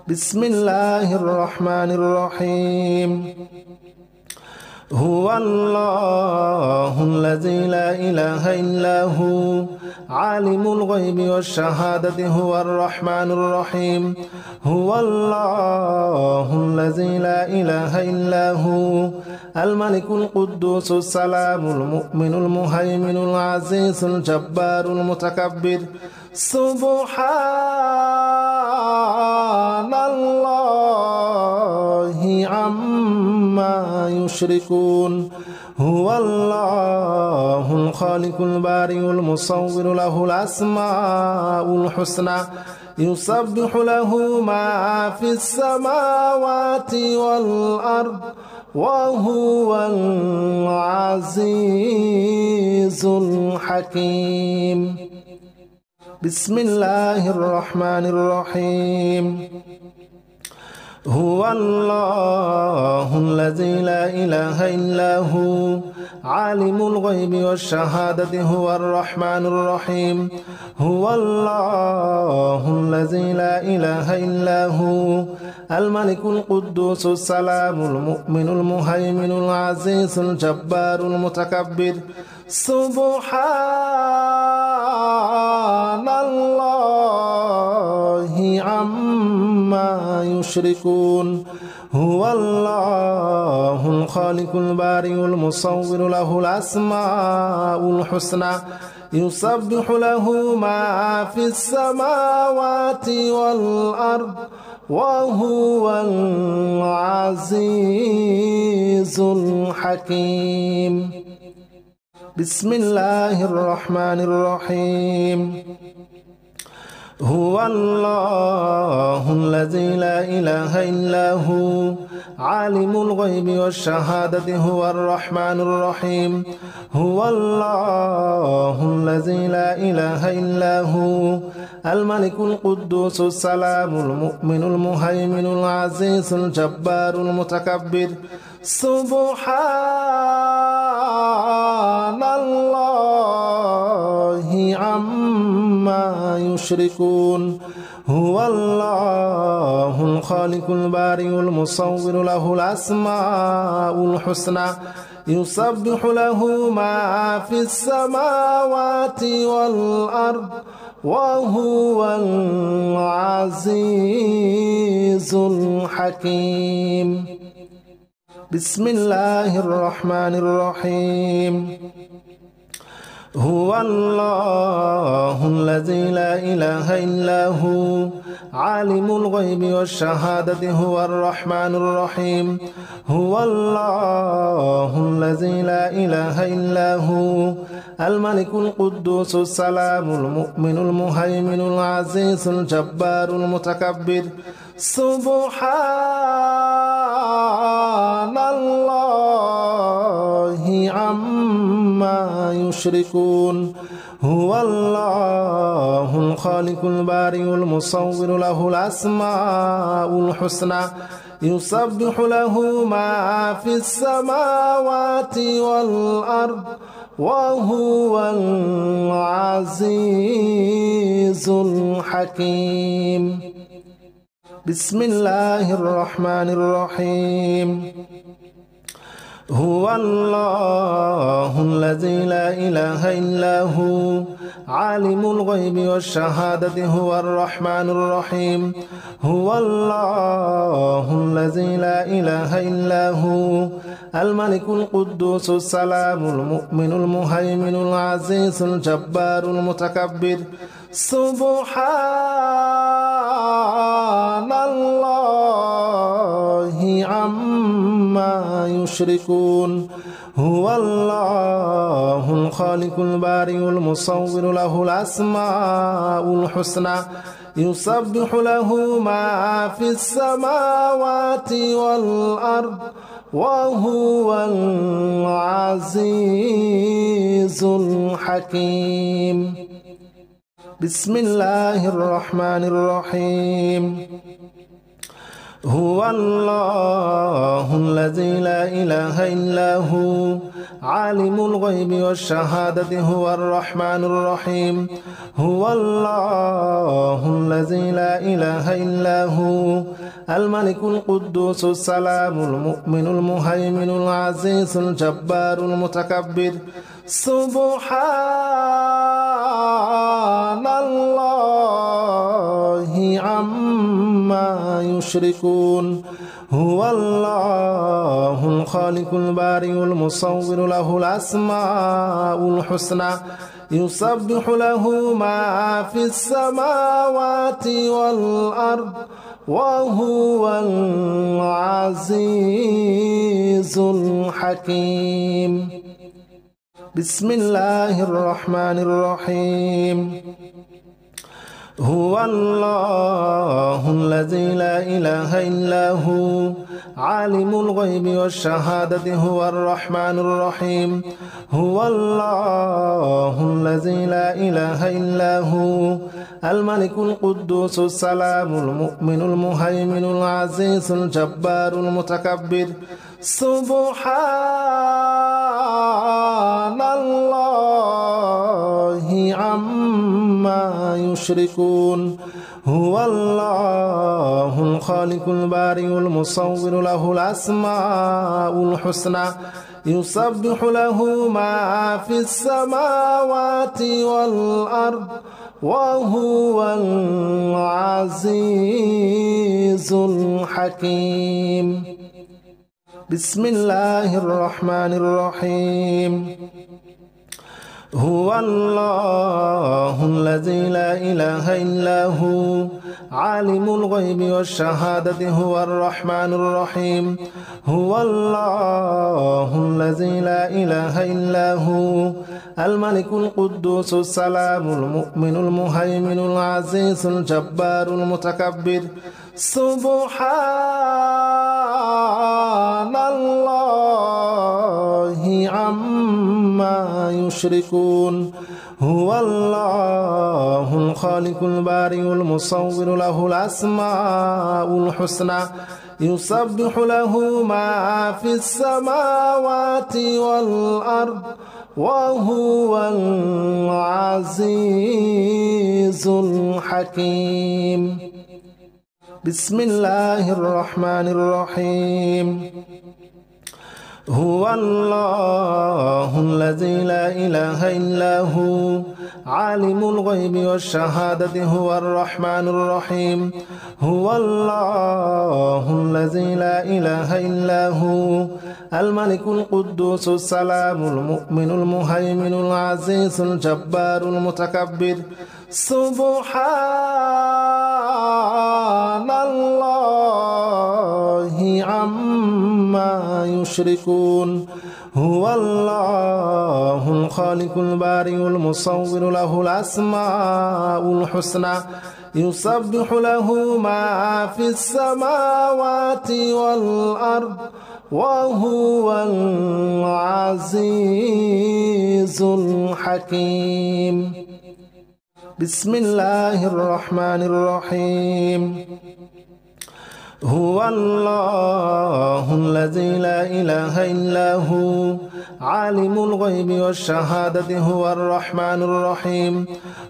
بسم الله الرحمن الرحيم هو الله الذي لا إله إلا هو عالم الغيب والشهادة هو الرحمن الرحيم هو الله الذي لا إله إلا هو الملك القدوس السلام المؤمن المهيمن العزيز الجبار المتكبر سبحان الله عما يشركون هو الله الخالق البارئ المصور له الأسماء الحسنى يسبح له ما في السماوات والأرض وهو العزيز الحكيم بسم الله الرحمن الرحيم هو الله الذي لا إله إلا هو عالم الغيب والشهادة هو الرحمن الرحيم هو الله الذي لا إله إلا هو الملك القدوس السلام المؤمن المهيمن العزيز الجبار المتكبر سبحان الله عما يشركون هو الله الخالق البارئ المصور له الأسماء الحسنى يسبح له ما في السماوات والأرض وهو العزيز الحكيم بسم الله الرحمن الرحيم هو الله الذي لا إله إلا هو عالم الغيب والشهادة هو الرحمن الرحيم هو الله الذي لا إله إلا هو الملك القدوس السلام المؤمن المهيمن العزيز الجبار المتكبر سبحان الله عما يشركون هو الله الخالق البارئ المصور له الأسماء الحسنى يسبح له ما في السماوات والأرض وهو العزيز الحكيم بسم الله الرحمن الرحيم هو الله الذي لا إله إلا هو عالم الغيب والشهادة هو الرحمن الرحيم هو الله الذي لا إله إلا هو الملك القدوس السلام المؤمن المهيمن العزيز الجبار المتكبر سبحان الله عما يشركون هو الله الخالق البارئ المصور له الأسماء الحسنى يسبح له ما في السماوات والأرض وهو العزيز الحكيم بسم الله الرحمن الرحيم هو الله الذي لا إله إلا هو عالم الغيب والشهادة هو الرحمن الرحيم هو الله الذي لا إله إلا هو الملك القدوس السلام المؤمن المهيمن العزيز الجبار المتكبر سبحان الله عما يشركون هو الله الخالق البارئ المصور له الأسماء الحسنى يسبح له ما في السماوات والأرض وهو العزيز الحكيم بسم الله الرحمن الرحيم هو الله الذي لا إله إلا هو عالم الغيب والشهادة هو الرحمن الرحيم هو الله الذي لا إله إلا هو الملك القدوس السلام المؤمن المهيمن العزيز الجبار المتكبر سبحان الله عما يشركون هو الله الخالق البارئ المصور له الأسماء الحسنى يسبح له ما في السماوات والأرض وهو العزيز الحكيم بسم الله الرحمن الرحيم هو الله الذي لا إله إلا هو عالم الغيب والشهادة هو الرحمن الرحيم هو الله الذي لا إله إلا هو الملك القدوس السلام المؤمن المهيمن العزيز الجبار المتكبر سبحان الله عما يشركون هو الله الخالق البارئ المصور له الأسماء الحسنى يسبح له ما في السماوات والأرض وهو العزيز الحكيم بسم الله الرحمن الرحيم هو الله الذي لا إله إلا هو عالم الغيب والشهادة هو الرحمن الرحيم هو الله الذي لا إله إلا هو الملك القدوس السلام المؤمن المهيمن العزيز الجبار المتكبر سبحان الله عما يشركون هو الله الخالق البارئ المصور له الأسماء الحسنى يسبح له ما في السماوات والأرض وهو العزيز الحكيم بسم الله الرحمن الرحيم هو الله الذي لا إله إلا هو عالم الغيب والشهادة هو الرحمن الرحيم هو الله الذي لا إله إلا هو الملك القدوس السلام المؤمن المهيمن العزيز الجبار المتكبر سبحان الله عما يشركون هو الله الخالق البارئ المصور له الأسماء الحسنى يسبح له ما في السماوات والأرض وهو العزيز الحكيم بسم الله الرحمن الرحيم هو الله الذي لا إله إلا هو عالم الغيب والشهادة هو الرحمن الرحيم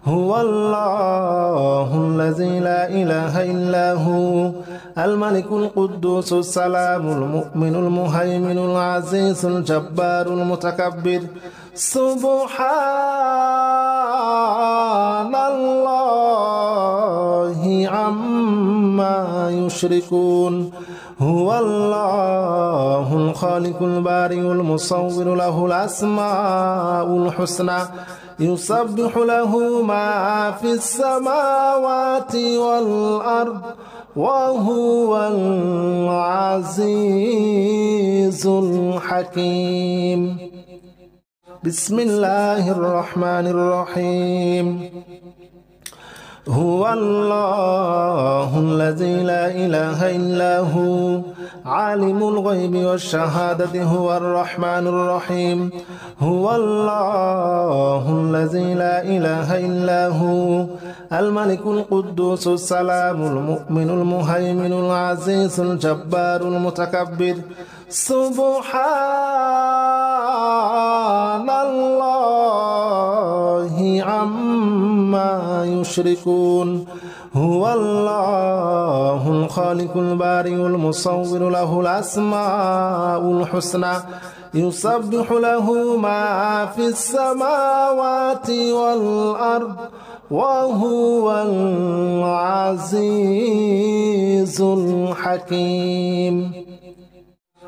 هو الله الذي لا إله إلا هو الملك القدوس السلام المؤمن المهيمن العزيز الجبار المتكبر سبحان الله عما يشركون هو الله الخالق البارئ المصور له الأسماء الحسنى يسبح له ما في السماوات والأرض وهو العزيز الحكيم بسم الله الرحمن الرحيم هو الله الذي لا إله إلا هو عالم الغيب والشهادة هو الرحمن الرحيم هو الله الذي لا إله إلا هو الملك القدوس السلام المؤمن المهيمن العزيز الجبار المتكبر سبحان الله عما يشركون هو الله الخالق البارئ المصور له الأسماء الحسنى يسبح له ما في السماوات والأرض وهو العزيز الحكيم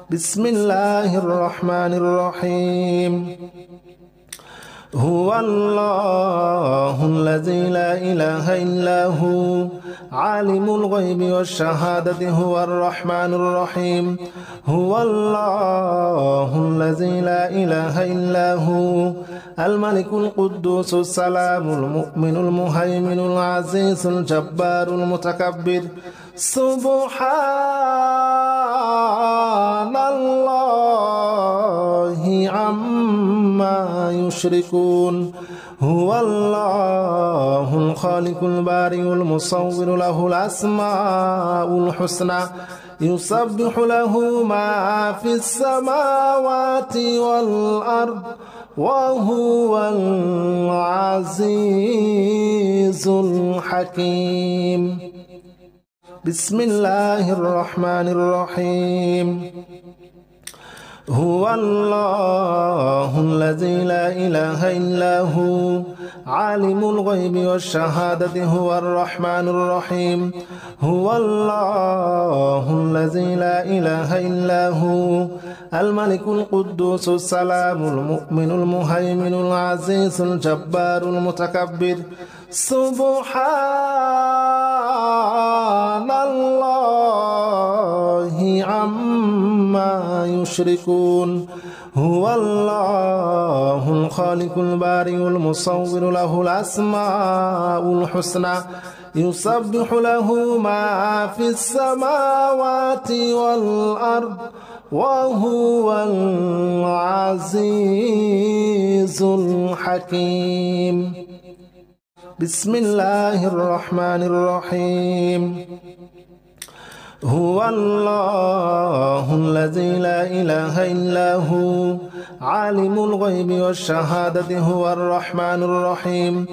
بسم الله الرحمن الرحيم هو الله الذي لا إله إلا هو عالم الغيب والشهادة هو الرحمن الرحيم هو الله الذي لا إله إلا هو الملك القدوس السلام المؤمن المهيمن العزيز الجبار المتكبر سبحان الله عما يشركون هو الله الخالق البارئ المصور له الأسماء الحسنى يسبح له ما في السماوات والأرض وهو العزيز الحكيم بسم الله الرحمن الرحيم هو الله الذي لا إله إلا هو عالم الغيب والشهادة هو الرحمن الرحيم هو الله الذي لا إله إلا هو الملك القدوس السلام المؤمن المهيمن العزيز الجبار المتكبر سبحان الله عما يشركون هو الله الخالق البارئ المصور له الأسماء الحسنى يسبح له ما في السماوات والأرض وهو العزيز الحكيم بسم الله الرحمن الرحيم هو الله الذي لا إله إلا هو عالم الغيب والشهادة هو الرحمن الرحيم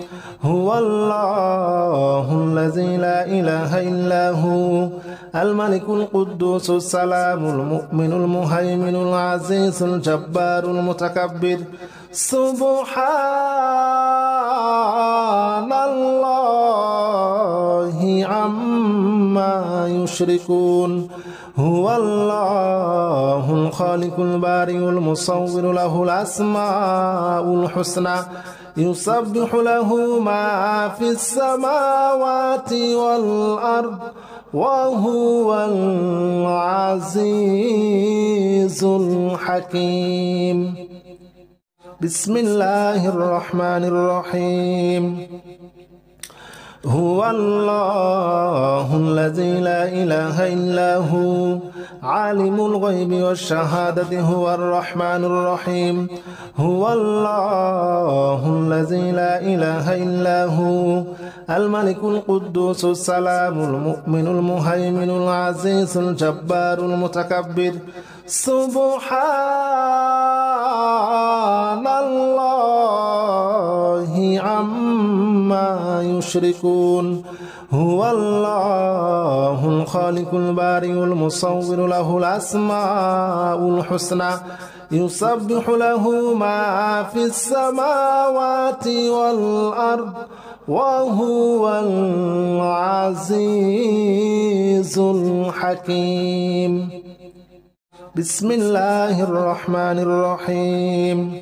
هو الله الذي لا إله إلا هو الملك القدوس السلام المؤمن المهيمن العزيز الجبار المتكبر سبحان الله عما يشركون هو الله الخالق البارئ المصور له الأسماء الحسنى يسبح له ما في السماوات والأرض وهو العزيز الحكيم بسم الله الرحمن الرحيم هو الله الذي لا إله إلا هو عالم الغيب والشهادة هو الرحمن الرحيم هو الله الذي لا إله إلا هو الملك القدوس السلام المؤمن المهيمن العزيز الجبار المتكبر سبحان الله عما يشركون هو الله الخالق البارئ المصور له الأسماء الحسنى يسبح له ما في السماوات والأرض وهو العزيز الحكيم بسم الله الرحمن الرحيم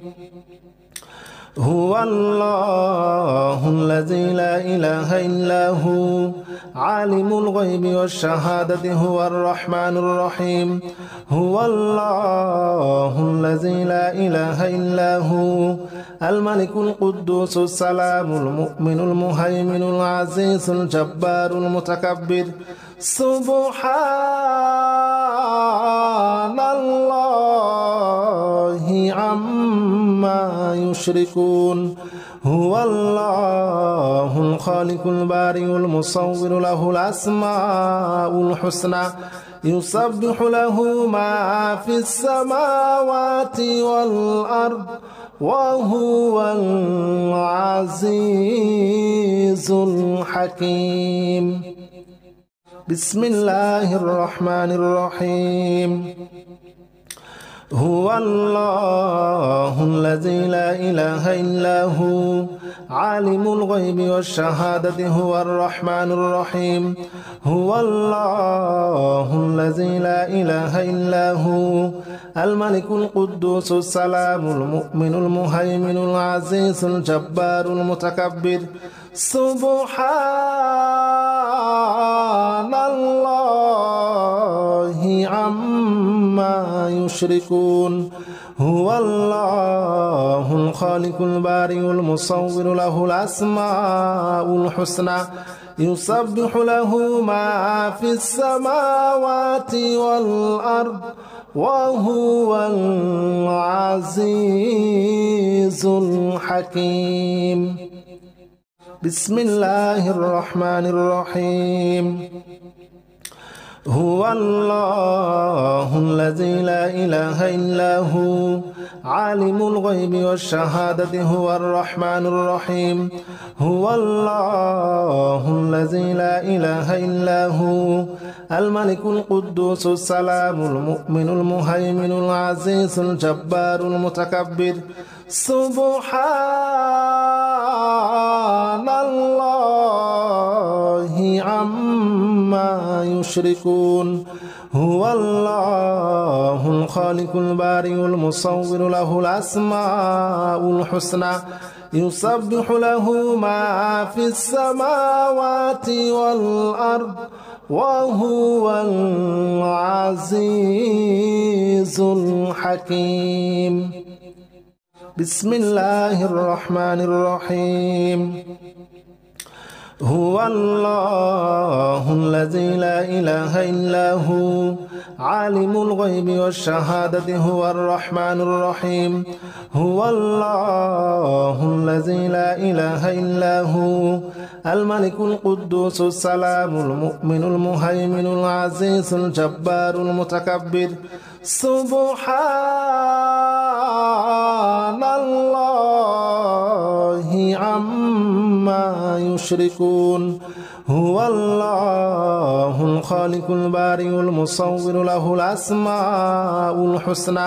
هو الله الذي لا إله إلا هو عالم الغيب والشهادة هو الرحمن الرحيم هو الله الذي لا إله إلا هو الملك القدوس السلام المؤمن المهيمن العزيز الجبار المتكبر سبحان الله عما يشركون هو الله الخالق البارئ المصور له الأسماء الحسنى يسبح له ما في السماوات والأرض وهو العزيز الحكيم بسم الله الرحمن الرحيم هو الله الذي لا إله إلا هو عالم الغيب والشهادة هو الرحمن الرحيم هو الله الذي لا إله إلا هو الملك القدوس السلام المؤمن المهيمن العزيز الجبار المتكبر سبحان الله عما يشركون هو الله الخالق البارئ المصور له الأسماء الحسنى يسبح له ما في السماوات والأرض وهو العزيز الحكيم بسم الله الرحمن الرحيم هو الله الذي لا إله إلا هو عالم الغيب والشهادة هو الرحمن الرحيم هو الله الذي لا إله إلا هو الملك القدوس السلام المؤمن المهيمن العزيز الجبار المتكبر سبحان الله عما يشركون هو الله الخالق البارئ المصور له الأسماء الحسنى يسبح له ما في السماوات والأرض وهو العزيز الحكيم بسم الله الرحمن الرحيم هو الله الذي لا إله إلا هو عالم الغيب والشهادة هو الرحمن الرحيم هو الله الذي لا إله إلا هو الملك القدوس السلام المؤمن المهيمن العزيز الجبار المتكبر سبحان الله عما يشركون هو الله الخالق البارئ المصور له الأسماء الحسنى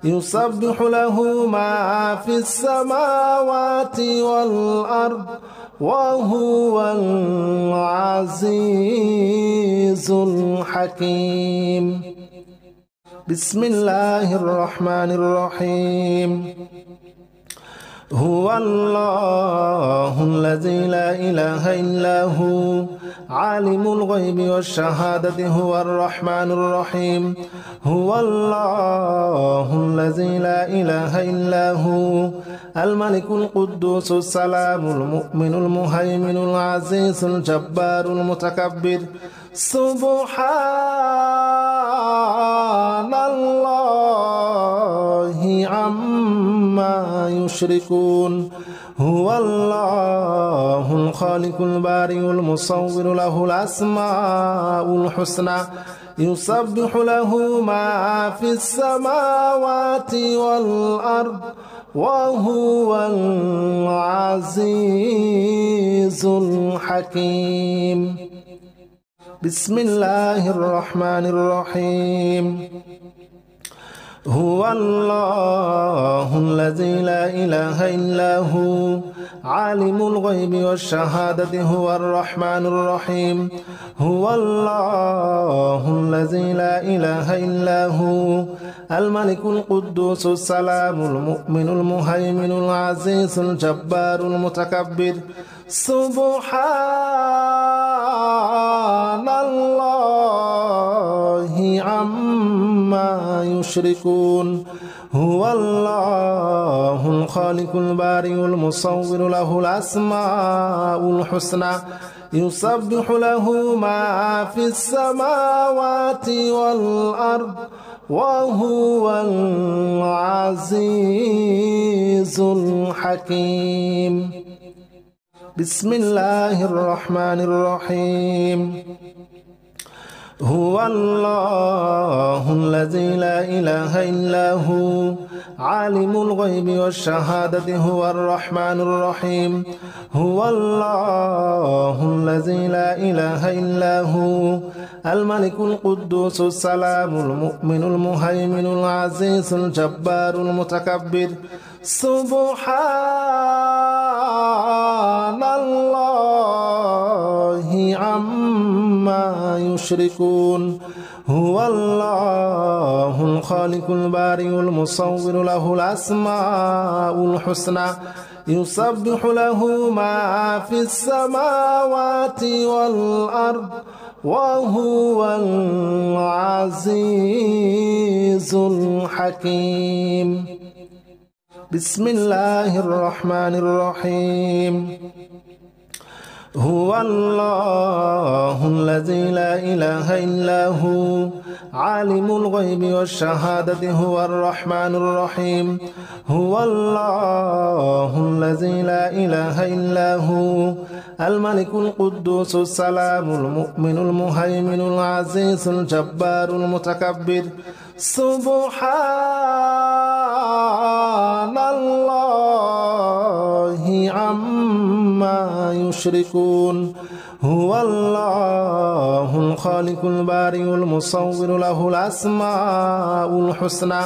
يسبح له ما في السماوات والأرض وهو العزيز الحكيم بسم الله الرحمن الرحيم هو الله الذي لا إله إلا هو عالم الغيب والشهادة هو الرحمن الرحيم هو الله الذي لا إله إلا هو الملك القدوس السلام المؤمن المهيمن العزيز الجبار المتكبر سبحان الله عما يشركون هو الله الخالق البارئ المصور له الأسماء الحسنى يسبح له ما في السماوات والأرض وهو العزيز الحكيم بسم الله الرحمن الرحيم هو الله الذي لا إله إلا هو عالم الغيب والشهادة هو الرحمن الرحيم هو الله الذي لا إله إلا هو الملك القدوس السلام المؤمن المهيمن العزيز الجبار المتكبر سبحان الله عما يشركون هو الله الخالق البارئ المصور له الأسماء الحسنى يسبح له ما في السماوات والأرض وهو العزيز الحكيم بسم الله الرحمن الرحيم هو الله الذي لا إله إلا هو عالم الغيب والشهادة هو الرحمن الرحيم هو الله الذي لا إله إلا هو الملك القدوس السلام المؤمن المهيمن العزيز الجبار المتكبر سبحان الله عما يشركون هو الله الخالق البارئ المصور له الأسماء الحسنى يسبح له ما في السماوات والأرض وهو العزيز الحكيم بسم الله الرحمن الرحيم هو الله الذي لا إله إلا هو عالم الغيب والشهادة هو الرحمن الرحيم هو الله الذي لا إله إلا هو الملك القدوس السلام المؤمن المهيمن العزيز الجبار المتكبر سبحان الله عما يشركون هو الله الخالق البارئ المصور له الأسماء الحسنى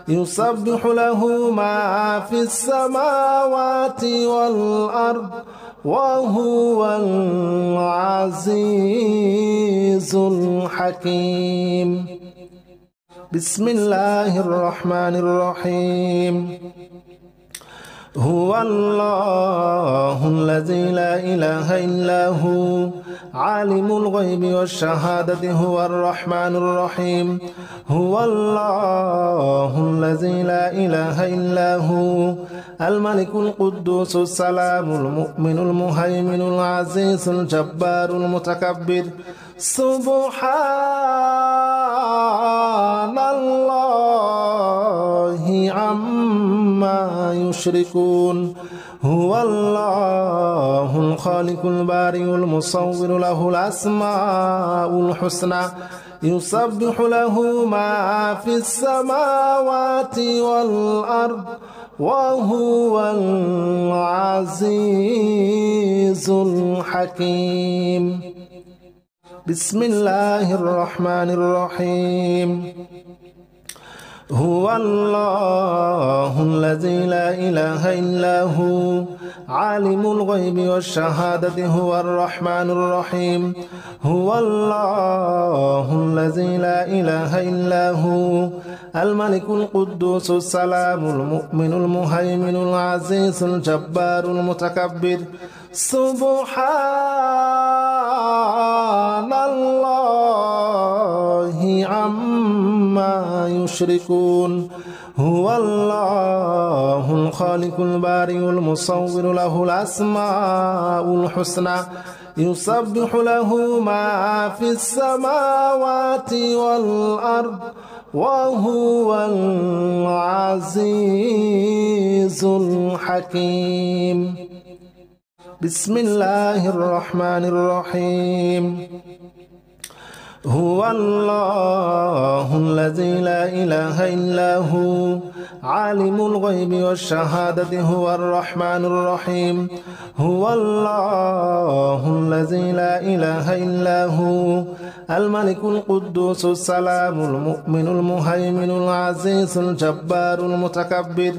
يسبح له ما في السماوات والأرض وهو العزيز الحكيم بسم الله الرحمن الرحيم هو الله الذي لا إله إلا هو عالم الغيب والشهادة هو الرحمن الرحيم هو الله الذي لا إله إلا هو الملك القدوس السلام المؤمن المهيمن العزيز الجبار المتكبر سبحان الله عما يشركون هو الله الخالق البارئ المصور له الأسماء الحسنى يسبح له ما في السماوات والأرض وهو العزيز الحكيم بسم الله الرحمن الرحيم هو الله الذي لا إله إلا هو عالم الغيب والشهادة هو الرحمن الرحيم هو الله الذي لا إله إلا هو الملك القدوس السلام المؤمن المهيمن العزيز الجبار المتكبر سبحان الله عما يشركون هو الله الخالق البارئ المصور له الأسماء الحسنى يسبح له ما في السماوات والأرض وهو العزيز الحكيم بسم الله الرحمن الرحيم هو الله الذي لا إله إلا هو عالم الغيب والشهادة هو الرحمن الرحيم هو الله الذي لا إله إلا هو الملك القدوس السلام المؤمن المهيمن العزيز الجبار المتكبر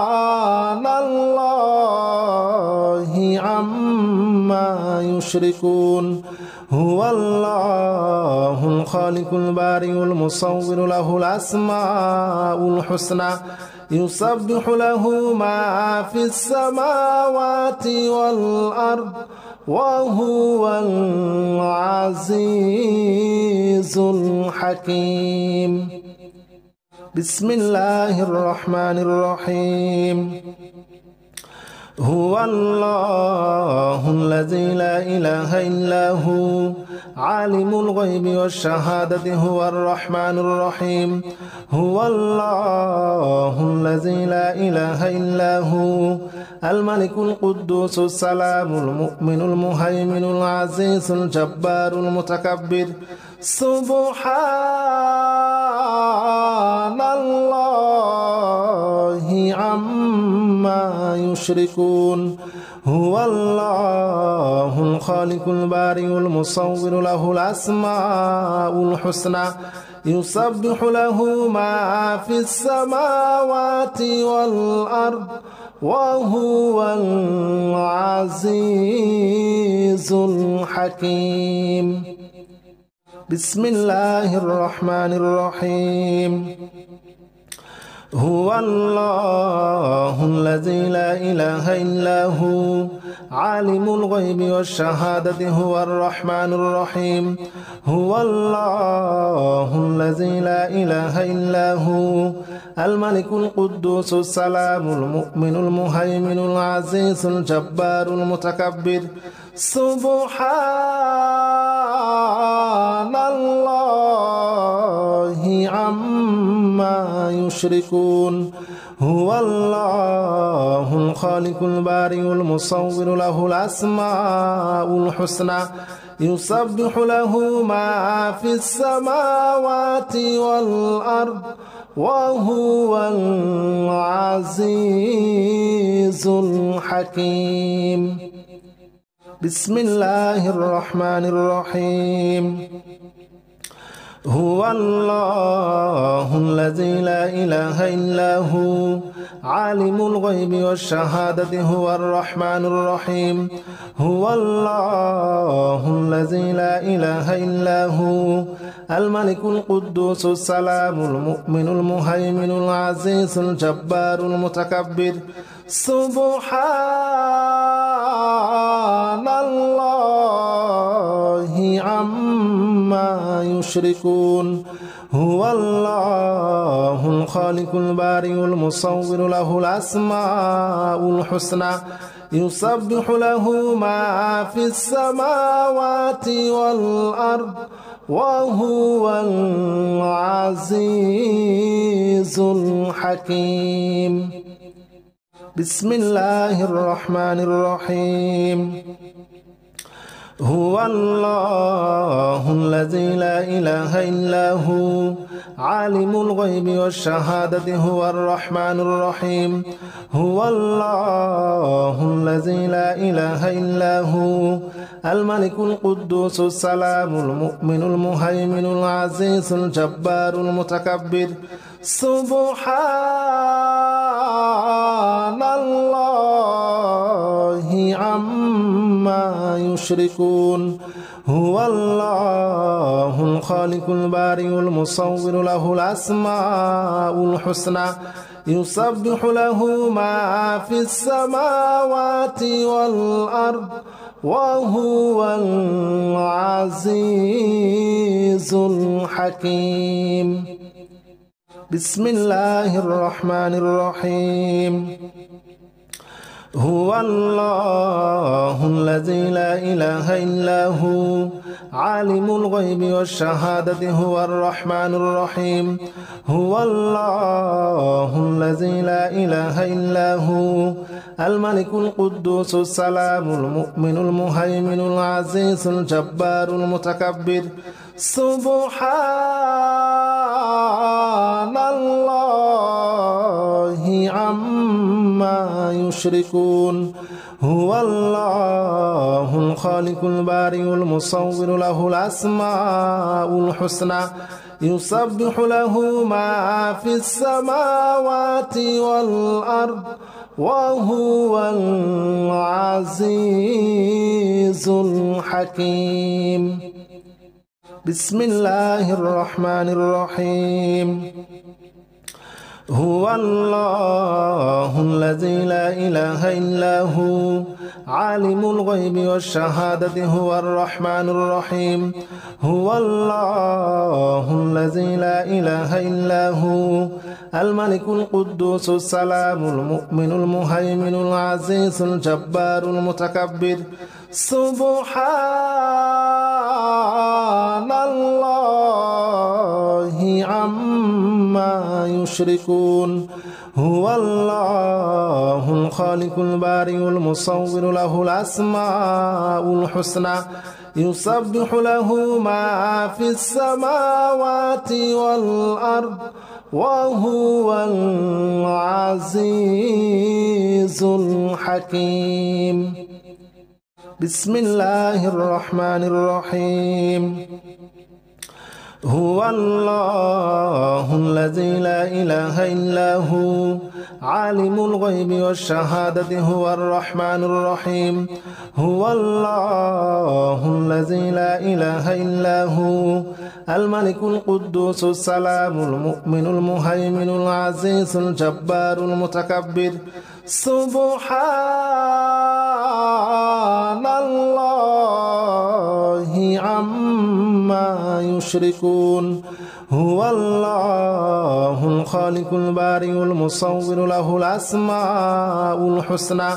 سبحان الله عما يشركون هو الله الخالق البارئ المصور له الأسماء الحسنى يسبح له ما في السماوات والأرض وهو العزيز الحكيم بسم الله الرحمن الرحيم هو الله الذي لا إله إلا هو عالم الغيب والشهادة هو الرحمن الرحيم هو الله الذي لا إله إلا هو الملك القدوس السلام المؤمن المهيمن العزيز الجبار المتكبر سبحان الله عما يشركون هو الله الخالق البارئ المصور له الأسماء الحسنى يسبح له ما في السماوات والأرض وهو العزيز الحكيم بسم الله الرحمن الرحيم هو الله الذي لا إله إلا هو عالم الغيب والشهادة هو الرحمن الرحيم هو الله الذي لا إله إلا هو الملك القدوس السلام المؤمن المهيمن العزيز الجبار المتكبر سبحان الله عما يشركون هو الله الخالق البارئ المصور له الأسماء الحسنى يسبح له ما في السماوات والأرض وهو العزيز الحكيم بسم الله الرحمن الرحيم هو الله الذي لا إله إلا هو عالم الغيب والشهادة هو الرحمن الرحيم هو الله الذي لا إله إلا هو الملك القدوس السلام المؤمن المهيمن العزيز الجبار المتكبر سبحان الله عما يشركون هو الله الخالق البارئ المصور له الأسماء الحسنى يسبح له ما في السماوات والأرض وهو العزيز الحكيم بسم الله الرحمن الرحيم هو الله الذي لا إله إلا هو عالم الغيب والشهادة هو الرحمن الرحيم هو الله الذي لا إله إلا هو الملك القدوس السلام المؤمن المهيمن العزيز الجبار المتكبر سبحان الله عما يشركون هو الله الخالق البارئ المصور له الأسماء الحسنى يسبح له ما في السماوات والأرض وهو العزيز الحكيم بسم الله الرحمن الرحيم هو الله الذي لا إله إلا هو عالم الغيب والشهادة هو الرحمن الرحيم هو الله الذي لا إله إلا هو الملك القدوس السلام المؤمن المهيمن العزيز الجبار المتكبر سبحان الله عما يشركون هو الله الخالق البارئ المصور له الأسماء الحسنى يسبح له ما في السماوات والأرض وهو العزيز الحكيم بسم الله الرحمن الرحيم هو الله الذي لا إله إلا هو عالم الغيب والشهادة هو الرحمن الرحيم هو الله الذي لا إله إلا هو الملك القدوس السلام المؤمن المهيمن العزيز الجبار المتكبر سبحان الله عما يشركون هو الله الخالق البارئ المصور له الأسماء الحسنى يسبح له ما في السماوات والأرض وهو العزيز الحكيم بسم الله الرحمن الرحيم هو الله الذي لا إله إلا هو عالم الغيب والشهادة هو الرحمن الرحيم هو الله الذي لا إله إلا هو الملك القدوس السلام المؤمن المهيمن العزيز الجبار المتكبر سبحان الله عما يشركون هو الله الخالق البارئ المصور له الأسماء الحسنى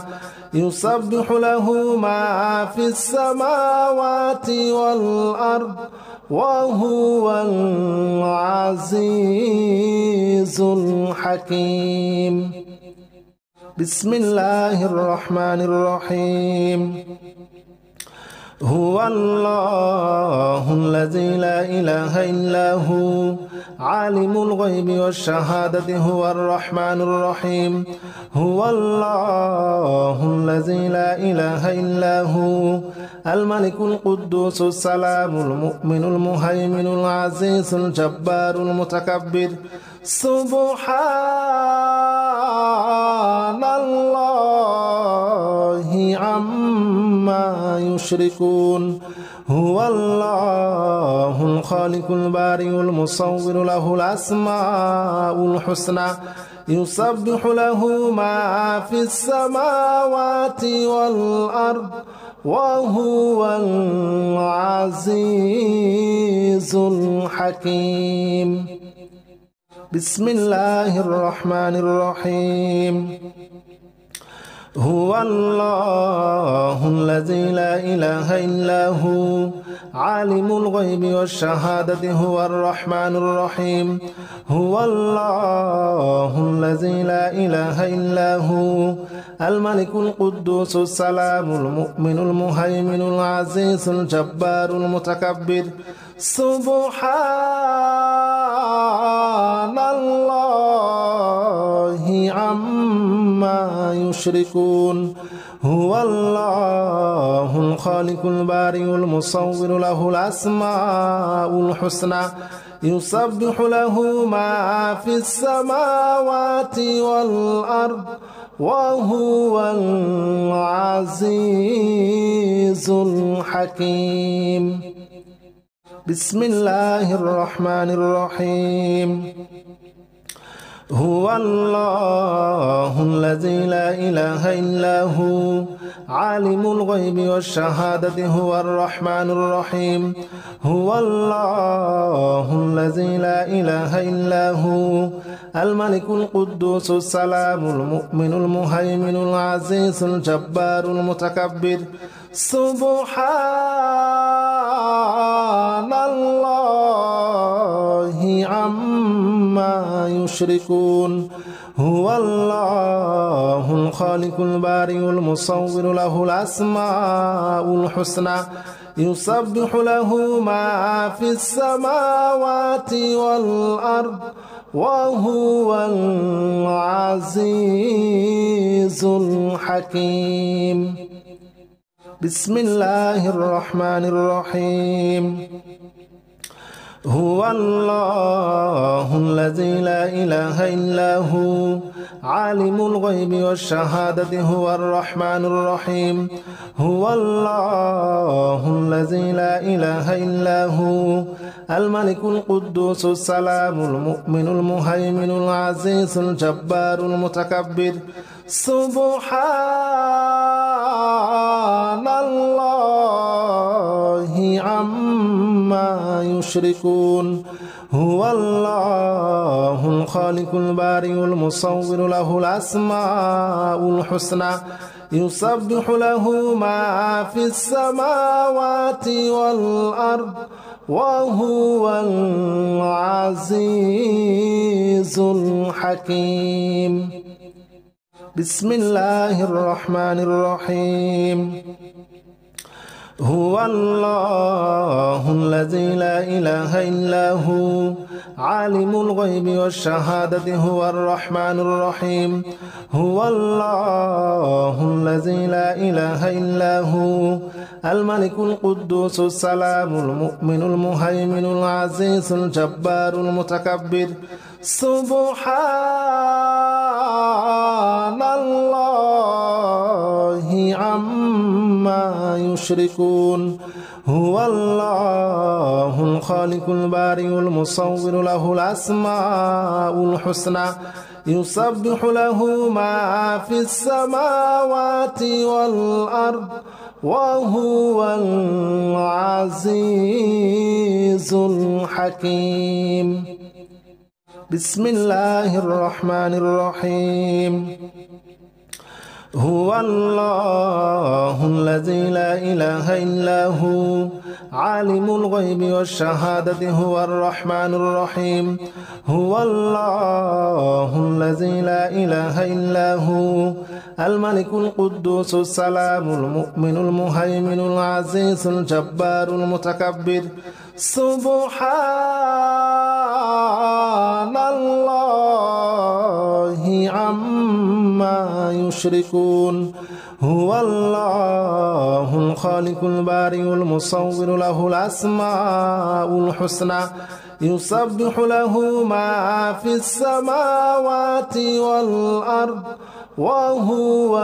يسبح له ما في السماوات والأرض وهو العزيز الحكيم بسم الله الرحمن الرحيم هو الله الذي لا إله إلا هو عالم الغيب والشهادة هو الرحمن الرحيم هو الله الذي لا إله إلا هو الملك القدوس السلام المؤمن المهيمن العزيز الجبار المتكبر سبحان الله عما يشركون هو الله الخالق البارئ المصور له الأسماء الحسنى يسبح له ما في السماوات والأرض وهو العزيز الحكيم بسم الله الرحمن الرحيم هو الله الذي لا إله إلا هو عالم الغيب والشهادة هو الرحمن الرحيم هو الله الذي لا إله إلا هو الملك القدوس السلام المؤمن المهيمن العزيز الجبار المتكبر سبحان الله عما يشركون هو الله الخالق البارئ المصور له الأسماء الحسنى يسبح له ما في السماوات والأرض وهو العزيز الحكيم بسم الله الرحمن الرحيم هو الله الذي لا إله إلا هو عالم الغيب والشهادة هو الرحمن الرحيم هو الله الذي لا إله إلا هو الملك القدوس السلام المؤمن المهيمن العزيز الجبار المتكبر سبحان الله عما يشركون هو الله الخالق البارئ المصور له الأسماء الحسنى يسبح له ما في السماوات والأرض وهو العزيز الحكيم بسم الله الرحمن الرحيم هو الله الذي لا إله إلا هو عالم الغيب والشهادة هو الرحمن الرحيم هو الله الذي لا إله إلا هو الملك القدوس السلام المؤمن المهيمن العزيز الجبار المتكبر سبحان الله عما يشركون هو الله الخالق البارئ المصور له الأسماء الحسنى يسبح له ما في السماوات والأرض وهو العزيز الحكيم بسم الله الرحمن الرحيم هو الله الذي لا إله إلا هو عالم الغيب والشهادة هو الرحمن الرحيم هو الله الذي لا إله إلا هو الملك القدوس السلام المؤمن المهيمن العزيز الجبار المتكبر سبحان الله عما يشركون هو الله الخالق البارئ المصور له الأسماء الحسنى يسبح له ما في السماوات والأرض وهو العزيز الحكيم بسم الله الرحمن الرحيم هو الله الذي لا إله إلا هو عالم الغيب والشهادة هو الرحمن الرحيم هو الله الذي لا إله إلا هو الملك القدوس السلام المؤمن المهيمن العزيز الجبار المتكبر سبحان الله عما يشركون هو الله الخالق البارئ المصور له الأسماء الحسنى يسبح له ما في السماوات والأرض وهو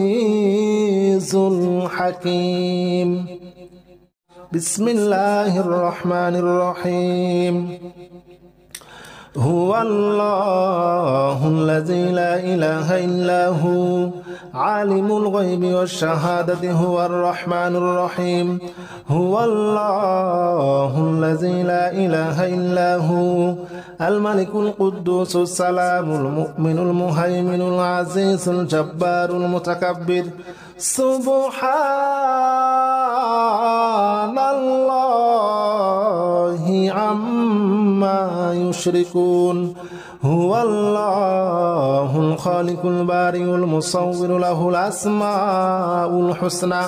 العزيز الحكيم بسم الله الرحمن الرحيم هو الله الذي لا إله إلا هو عالم الغيب والشهادة هو الرحمن الرحيم هو الله الذي لا إله إلا هو الملك القدوس السلام المؤمن المهيمن العزيز الجبار المتكبر سبحان الله عما يشركون هو الله الخالق البارئ المصور له الأسماء الحسنى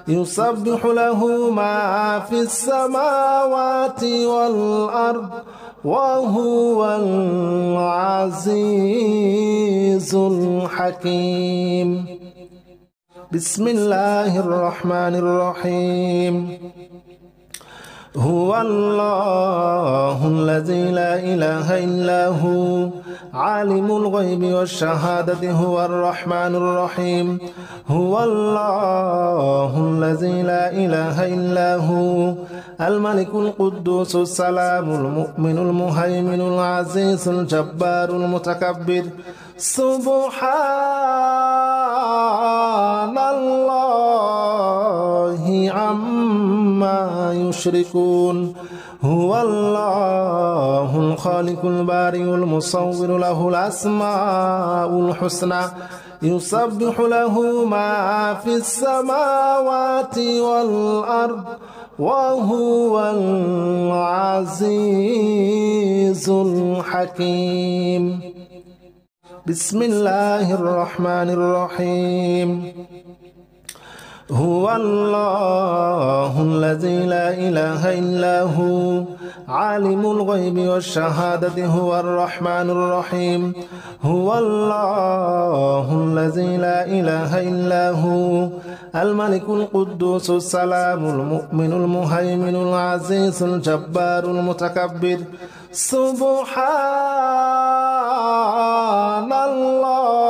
يسبح له ما في السماوات والأرض وهو العزيز الحكيم بسم الله الرحمن الرحيم هو الله الذي لا إله إلا هو عالم الغيب والشهادة هو الرحمن الرحيم هو الله الذي لا إله إلا هو الملك القدوس السلام المؤمن المهيمن العزيز الجبار المتكبر سبحان الله عما يشركون هو الله الخالق البارئ المصور له الأسماء الحسنى يسبح له ما في السماوات والأرض وهو العزيز الحكيم. بسم الله الرحمن الرحيم. هو الله الذي لا إله إلا هو عالم الغيب والشهادة هو الرحمن الرحيم. هو الله الذي لا إله إلا هو الملك القدوس السلام المؤمن المهيمن العزيز الجبار المتكبر. سبحان الله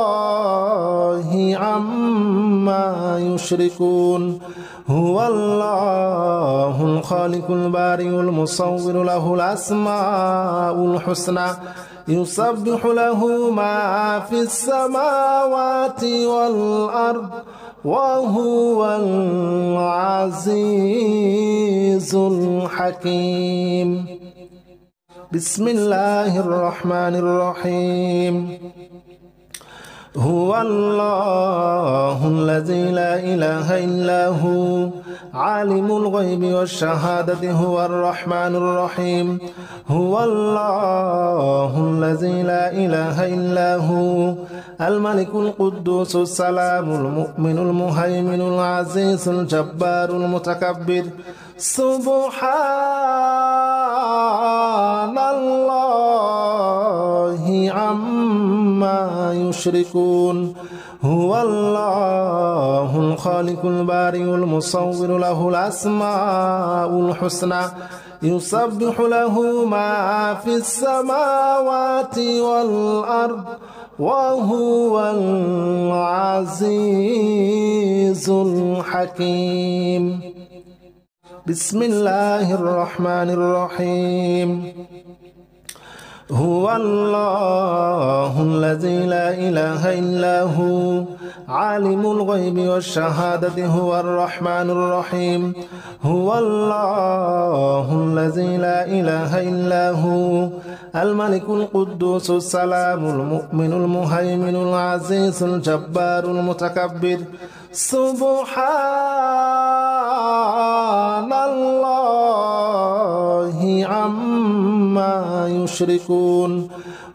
عما يشركون. هو الله الخالق البارئ المصور له الأسماء الحسنى يسبح له ما في السماوات والأرض وهو العزيز الحكيم. بسم الله الرحمن الرحيم. هو الله الذي لا إله إلا هو عالم الغيب والشهادة هو الرحمن الرحيم. هو الله الذي لا إله إلا هو الملك القدوس السلام المؤمن المهيمن العزيز الجبار المتكبر. سبحان الله عما يشركون. هو الله الخالق البارئ المصور له الأسماء الحسنى يسبح له ما في السماوات والأرض وهو العزيز الحكيم. بسم الله الرحمن الرحيم. هو الله الذي لا إله إلا هو عالم الغيب والشهادة هو الرحمن الرحيم. هو الله الذي لا إله إلا هو الملك القدوس السلام المؤمن المهيمن العزيز الجبار المتكبر. سبحان الله عما يشركون.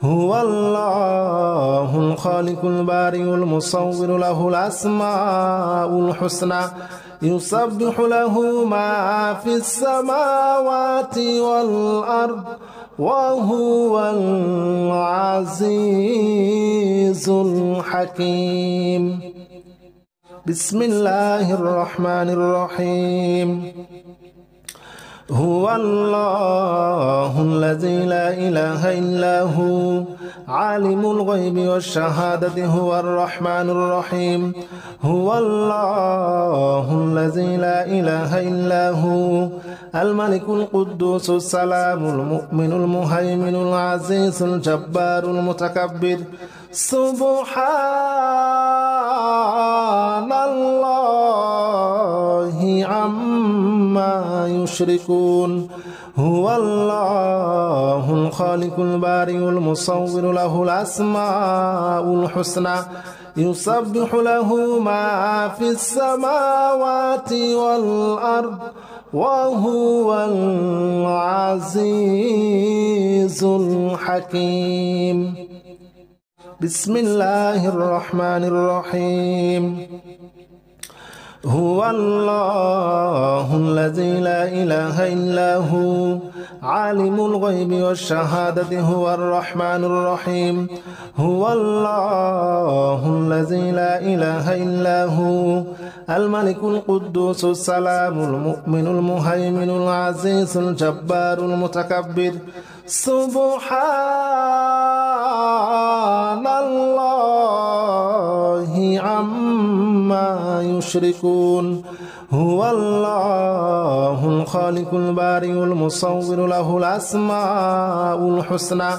هو الله الخالق البارئ المصور له الأسماء الحسنى يسبح له ما في السماوات والأرض وهو العزيز الحكيم. بسم الله الرحمن الرحيم. هو الله الذي لا إله إلا هو عالم الغيب والشهادة هو الرحمن الرحيم. هو الله الذي لا إله إلا هو الملك القدوس السلام المؤمن المهيمن العزيز الجبار المتكبر. سبحان الله عما يشركون. هو الله الخالق البارئ المصور له الأسماء الحسنى يسبح له ما في السماوات والأرض وهو العزيز الحكيم. بسم الله الرحمن الرحيم. هو الله الذي لا إله إلا هو عالم الغيب والشهادة هو الرحمن الرحيم. هو الله الذي لا إله إلا هو الملك القدوس السلام المؤمن المهيمن العزيز الجبار المتكبر. سبحان الله عما يشركون. هو الله الخالق البارئ المصور له الأسماء الحسنى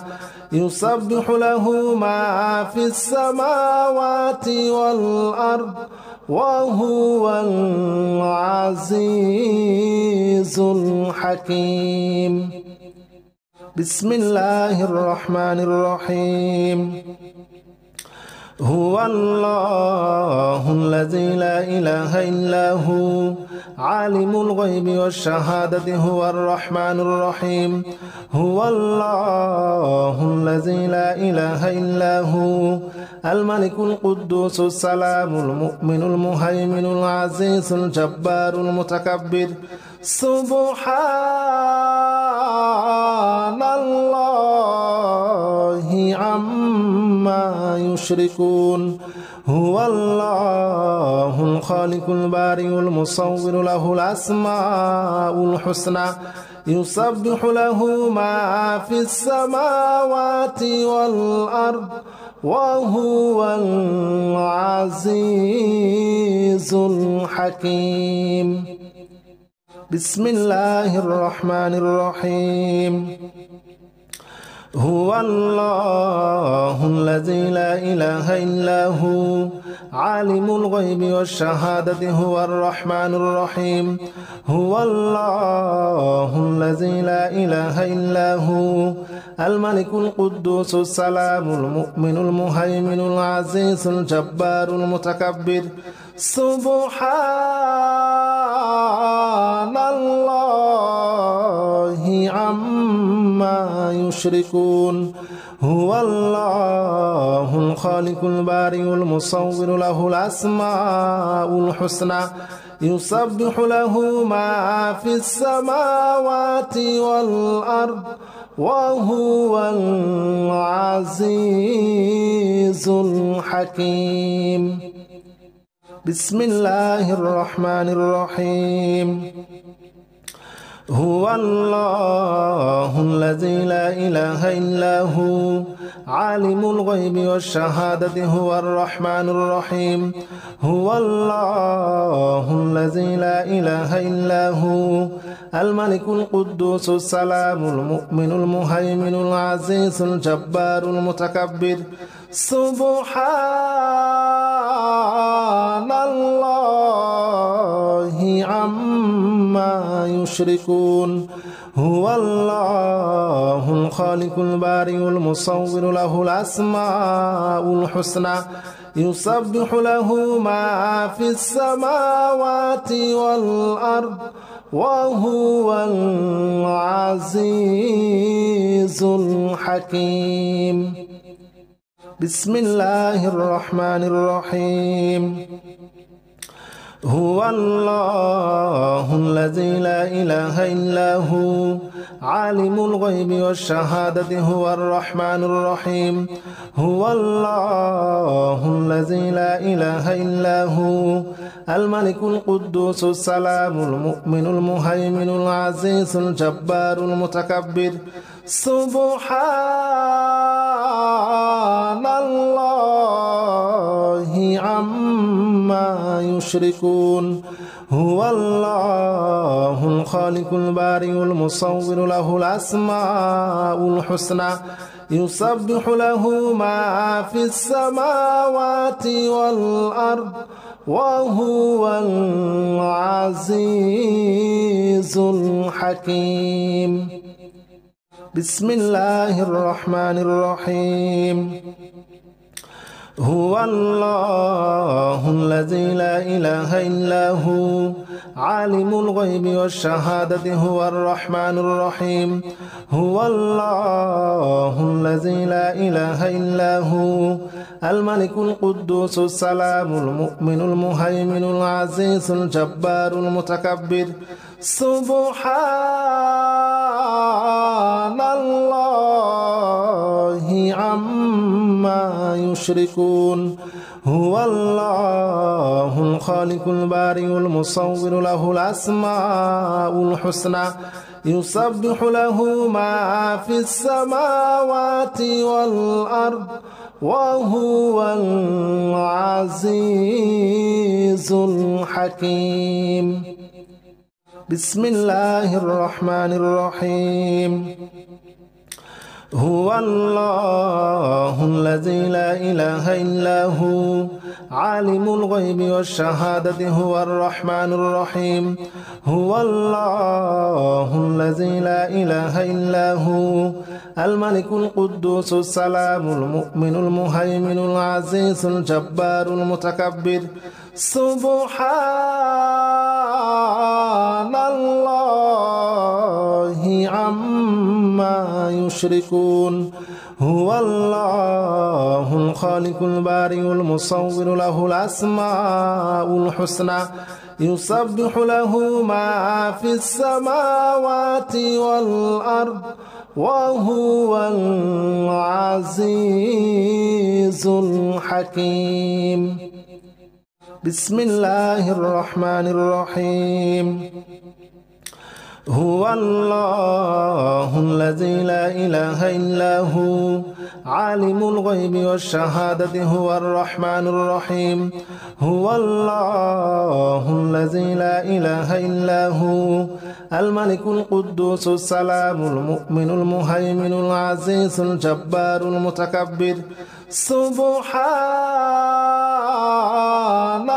يسبح له ما في السماوات والأرض وهو العزيز الحكيم. بسم الله الرحمن الرحيم. هو الله الذي لا إله إلا هو عالم الغيب والشهادة هو الرحمن الرحيم هو الله الذي لا إله إلا هو الملك القدوس السلام المؤمن المهيمن العزيز الجبار المتكبر سبحان الله عما يشركون هو الله الخالق البارئ المصور له الأسماء الحسنى يسبح له ما في السماوات والأرض وهو العزيز الحكيم بسم الله الرحمن الرحيم هو الله الذي لا إله إلا هو عالم الغيب والشهادة هو الرحمن الرحيم هو الله الذي لا إله إلا هو الملك القدوس السلام المؤمن المهيمن العزيز الجبار المتكبر سبحان الله عما يشركون هو الله الخالق البارئ المصور له الأسماء الحسنى يسبح له ما في السماوات والأرض وهو العزيز الحكيم بسم الله الرحمن الرحيم هو الله الذي لا إله إلا هو عالم الغيب والشهادة هو الرحمن الرحيم هو الله الذي لا إله إلا هو الملك القدوس السلام المؤمن المهيمن العزيز الجبار المتكبر سبحان الله عما يشركون هو الله الخالق البارئ المصور له الأسماء الحسنى يسبح له ما في السماوات والأرض وهو العزيز الحكيم بسم الله الرحمن الرحيم هو الله الذي لا إله إلا هو عالم الغيب والشهادة هو الرحمن الرحيم هو الله الذي لا إله إلا هو الملك القدوس السلام المؤمن المهيمن العزيز الجبار المتكبر سبحان الله عما يشركون هو الله الخالق البارئ المصور له الأسماء الحسنى يسبح له ما في السماوات والأرض وهو العزيز الحكيم بسم الله الرحمن الرحيم هو الله الذي لا إله إلا هو عالم الغيب والشهادة هو الرحمن الرحيم هو الله الذي لا إله إلا هو الملك القدوس السلام المؤمن المهيمن العزيز الجبار المتكبر سبحان الله عما يشركون هو الله الخالق البارئ المصور له الأسماء الحسنى يسبح له ما في السماوات والأرض وهو العزيز الحكيم بسم الله الرحمن الرحيم هو الله الذي لا إله إلا هو عالم الغيب والشهادة هو الرحمن الرحيم هو الله الذي لا إله إلا هو الملك القدوس السلام المؤمن المهيمن العزيز الجبار المتكبر سبحان الله عما يشركون هو الله الخالق البارئ المصور له الأسماء الحسنى يسبح له ما في السماوات والأرض وهو العزيز الحكيم بسم الله الرحمن الرحيم هو الله الذي لا إله إلا هو عالم الغيب والشهادة هو الرحمن الرحيم هو الله الذي لا إله إلا هو الملك القدوس السلام المؤمن المهيمن العزيز الجبار المتكبر سبحان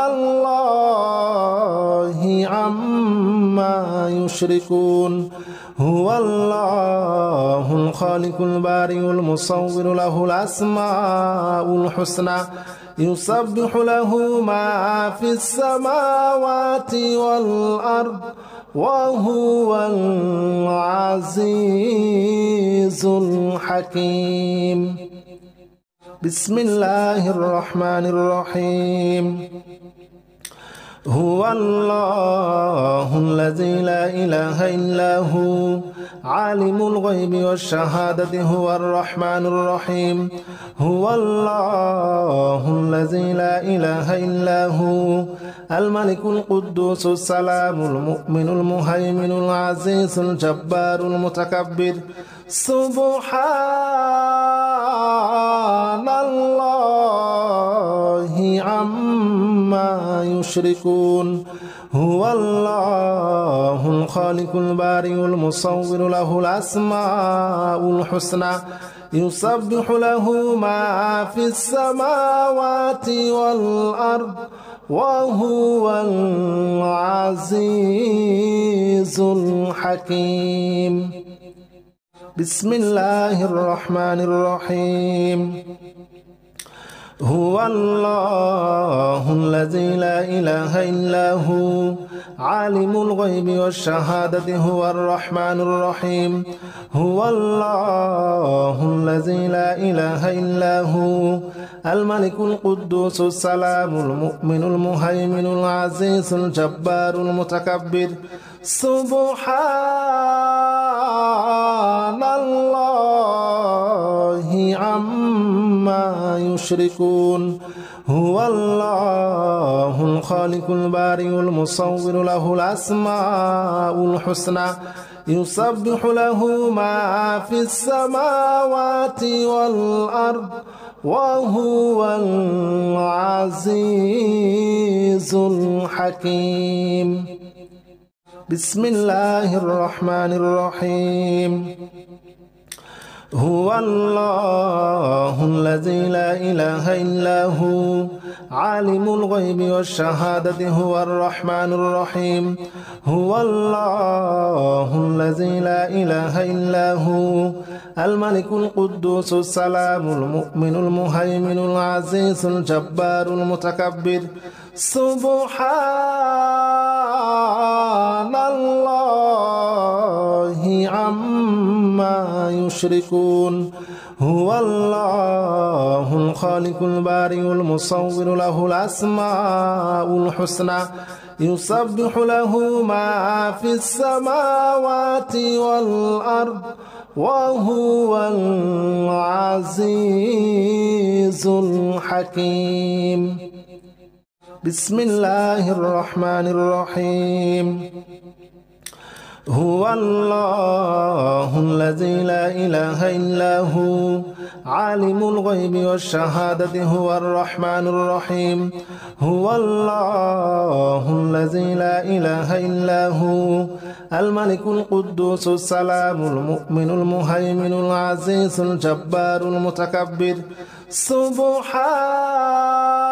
الله عما يشركون هو الله الخالق البارئ المصور له الأسماء الحسنى يسبح له ما في السماوات والأرض وهو العزيز الحكيم بسم الله الرحمن الرحيم هو الله الذي لا إله إلا هو عالم الغيب والشهادة هو الرحمن الرحيم هو الله الذي لا إله إلا هو الملك القدوس السلام المؤمن المهيمن العزيز الجبار المتكبر سبحان الله عما يشركون هو الله الخالق البارئ المصور له الأسماء الحسنى يسبح له ما في السماوات والأرض وهو العزيز الحكيم بسم الله الرحمن الرحيم هو الله الذي لا إله إلا هو عالم الغيب والشهادة هو الرحمن الرحيم هو الله الذي لا إله إلا هو الملك القدوس السلام المؤمن المهيمن العزيز الجبار المتكبر سبحان الله عما يشركون هو الله الخالق البارئ المصور له الأسماء الحسنى يسبح له ما في السماوات والأرض وهو العزيز الحكيم بسم الله الرحمن الرحيم هو الله الذي لا إله إلا هو عالم الغيب والشهادة هو الرحمن الرحيم هو الله الذي لا إله إلا هو الملك القدوس السلام المؤمن المهيمن العزيز الجبار المتكبر سبحان الله عما يشركون هو الله الخالق البارئ المصور له الأسماء الحسنى يسبح له ما في السماوات والأرض وهو العزيز الحكيم بسم الله الرحمن الرحيم هو الله الذي لا إله إلا هو عالم الغيب والشهادة هو الرحمن الرحيم هو الله الذي لا إله إلا هو الملك القدوس السلام المؤمن المهيمن العزيز الجبار المتكبر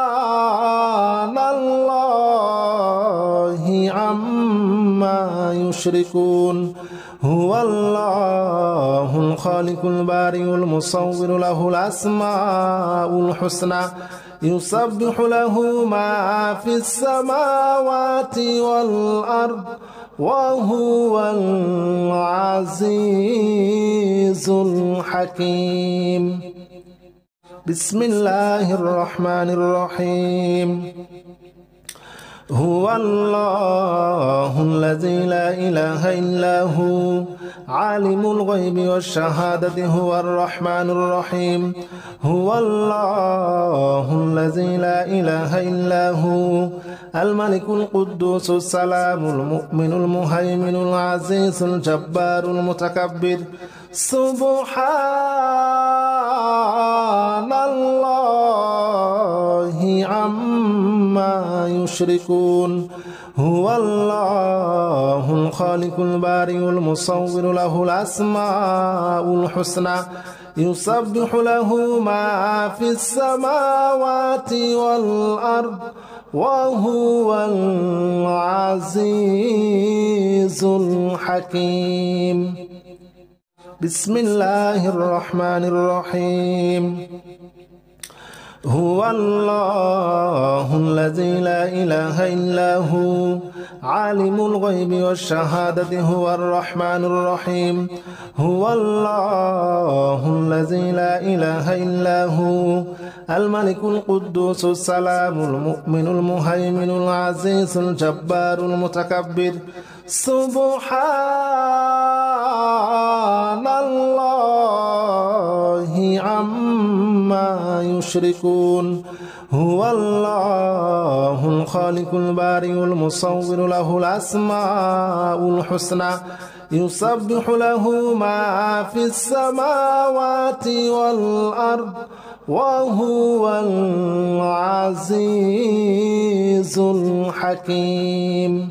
سبحان الله عما يشركون هو الله الخالق البارئ المصور له الأسماء الحسنى يسبح له ما في السماوات والأرض وهو العزيز الحكيم بسم الله الرحمن الرحيم هو الله الذي لا إله إلا هو عالم الغيب والشهادة هو الرحمن الرحيم هو الله الذي لا إله إلا هو الملك القدوس السلام المؤمن المهيمن العزيز الجبار المتكبر سبحان الله عما يشركون هو الله الخالق البارئ المصور له الأسماء الحسنى يسبح له ما في السماوات والأرض وهو العزيز الحكيم بسم الله الرحمن الرحيم هو الله الذي لا إله إلا هو عالم الغيب والشهادة هو الرحمن الرحيم هو الله الذي لا إله إلا هو الملك القدوس السلام المؤمن المهيمن العزيز الجبار المتكبر سبحان الله عما يشركون هو الله الخالق البارئ المصور له الأسماء الحسنى يسبح له ما في السماوات والأرض وهو العزيز الحكيم